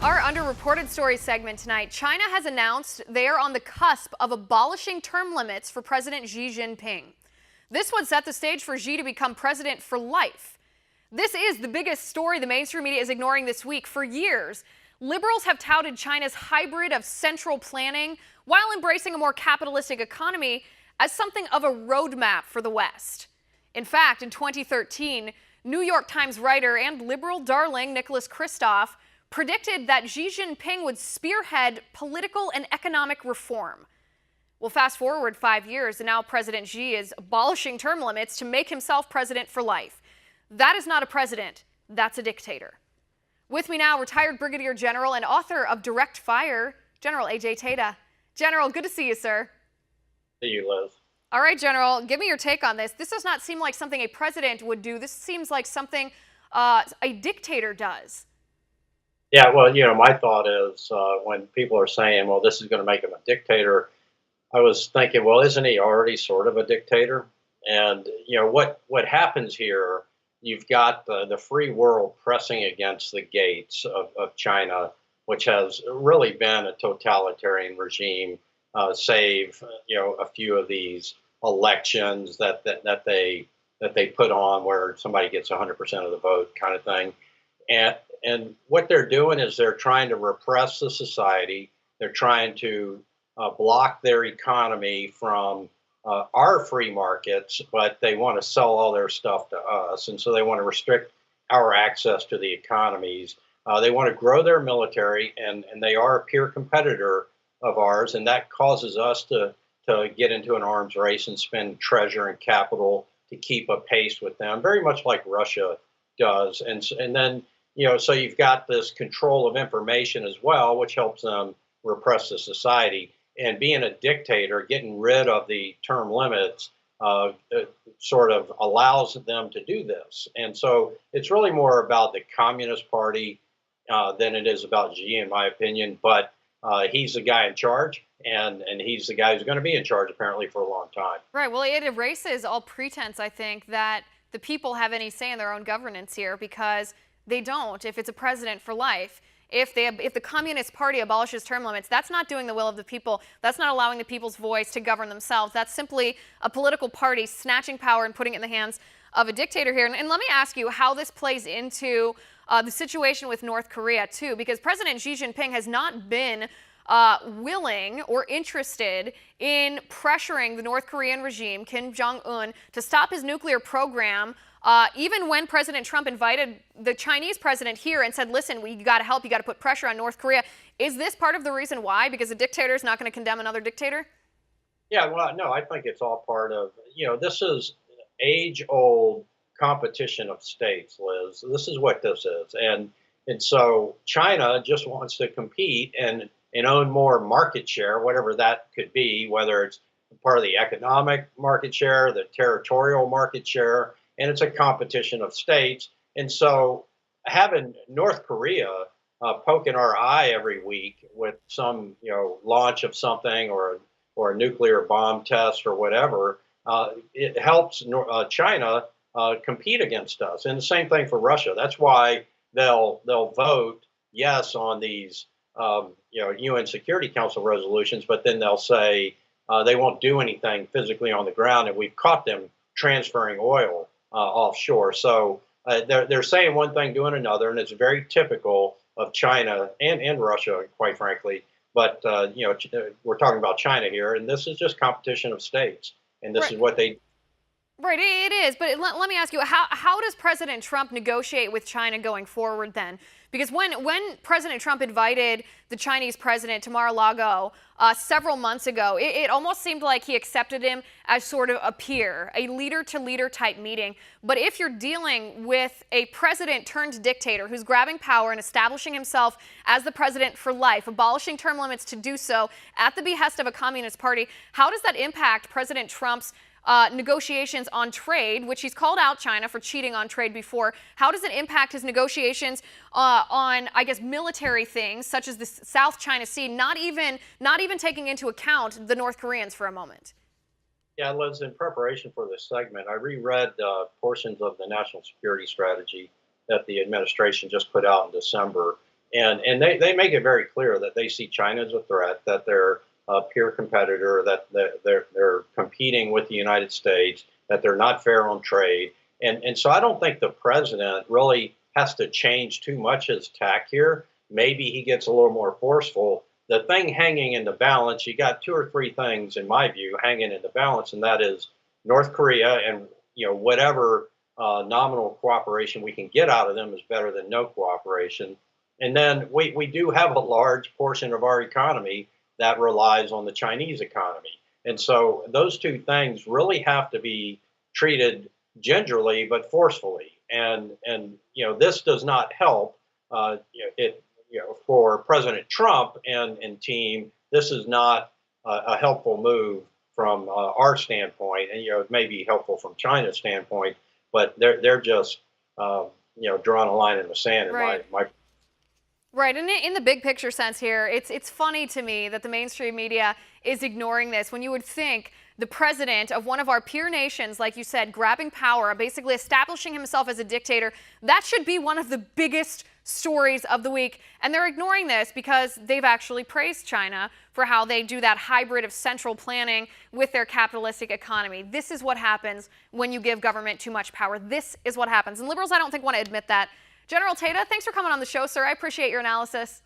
Our underreported story segment tonight, China has announced they are on the cusp of abolishing term limits for President Xi Jinping. This would set the stage for Xi to become president for life. This is the biggest story the mainstream media is ignoring this week. For years, liberals have touted China's hybrid of central planning while embracing a more capitalistic economy as something of a roadmap for the West. In fact, in 2013, New York Times writer and liberal darling Nicholas Kristof predicted that Xi Jinping would spearhead political and economic reform. Well, fast forward 5 years, and now President Xi is abolishing term limits to make himself president for life. That is not a president, that's a dictator. With me now, retired Brigadier General and author of Direct Fire, General A.J. Tata. General, good to see you, sir. See you, Liz. All right, General, give me your take on this. This does not seem like something a president would do. This seems like something a dictator does. Yeah, well, my thought is when people are saying, well, this is going to make him a dictator, I was thinking, well, isn't he already sort of a dictator? And, what happens here, you've got the free world pressing against the gates of China, which has really been a totalitarian regime, save, a few of these elections that they put on where somebody gets 100% of the vote kind of thing. And what they're doing is they're trying to repress the society. They're trying to block their economy from our free markets, but they want to sell all their stuff to us. And so they want to restrict our access to the economies. They want to grow their military, and they are a peer competitor of ours. And that causes us to get into an arms race and spend treasure and capital to keep a pace with them, very much like Russia does. And then, so you've got this control of information as well, which helps them repress the society. And being a dictator, getting rid of the term limits, sort of allows them to do this. And so it's really more about the Communist Party than it is about Xi, in my opinion. But he's the guy in charge, and he's the guy who's going to be in charge, apparently, for a long time. Right. Well, it erases all pretense, I think, that the people have any say in their own governance here, because they don't if it's a president for life. If the Communist Party abolishes term limits, that's not doing the will of the people. That's not allowing the people's voice to govern themselves. That's simply a political party snatching power and putting it in the hands of a dictator here. And let me ask you how this plays into the situation with North Korea, too, because President Xi Jinping has not been willing or interested in pressuring the North Korean regime, Kim Jong-un, to stop his nuclear program. Even when President Trump invited the Chinese president here and said, listen, you got to help, you got to put pressure on North Korea. Is this part of the reason why? Because a dictator is not going to condemn another dictator? Yeah, well, no, I think it's all part of, this is age-old competition of states, Liz. This is what this is. And so China just wants to compete and own more market share, whatever that could be, whether it's part of the economic market share, the territorial market share, and it's a competition of states. And so having North Korea poking our eye every week with some, launch of something or a nuclear bomb test or whatever, it helps China compete against us. And the same thing for Russia. That's why they'll vote yes on these UN Security Council resolutions, but then they'll say they won't do anything physically on the ground, and we've caught them transferring oil offshore. So they're saying one thing, doing another, and it's very typical of China and Russia, quite frankly. But we're talking about China here, and this is just competition of states, and this is what they. Right, it is. But let me ask you, how does President Trump negotiate with China going forward then? Because when President Trump invited the Chinese president to Mar-a-Lago several months ago, it almost seemed like he accepted him as sort of a peer, a leader-to-leader type meeting. But if you're dealing with a president turned dictator who's grabbing power and establishing himself as the president for life, abolishing term limits to do so at the behest of a communist party, how does that impact President Trump's negotiations on trade, which he's called out China for cheating on trade before? How does it impact his negotiations on, I guess, military things such as the South China Sea, not even taking into account the North Koreans for a moment? Yeah, Liz, in preparation for this segment, I reread portions of the national security strategy that the administration just put out in December. And they make it very clear that they see China as a threat, that they're a peer competitor, that they're competing with the United States, that they're not fair on trade. And so I don't think the president really has to change too much his tack here. Maybe he gets a little more forceful. The thing hanging in the balance, you got two or three things, in my view, hanging in the balance, and that is North Korea, and whatever nominal cooperation we can get out of them is better than no cooperation. And then we do have a large portion of our economy that relies on the Chinese economy. And so those two things really have to be treated gingerly but forcefully. And this does not help. For President Trump and team, this is not a helpful move from our standpoint, and it may be helpful from China's standpoint, but they're just drawing a line in the sand in Right. my. Right, and in the big picture sense here, it's funny to me that the mainstream media is ignoring this when you would think the president of one of our peer nations, like you said, grabbing power, basically establishing himself as a dictator, that should be one of the biggest stories of the week. And they're ignoring this because they've actually praised China for how they do that hybrid of central planning with their capitalistic economy. This is what happens when you give government too much power. This is what happens. And liberals, I don't think, want to admit that. General Tata, thanks for coming on the show, sir. I appreciate your analysis.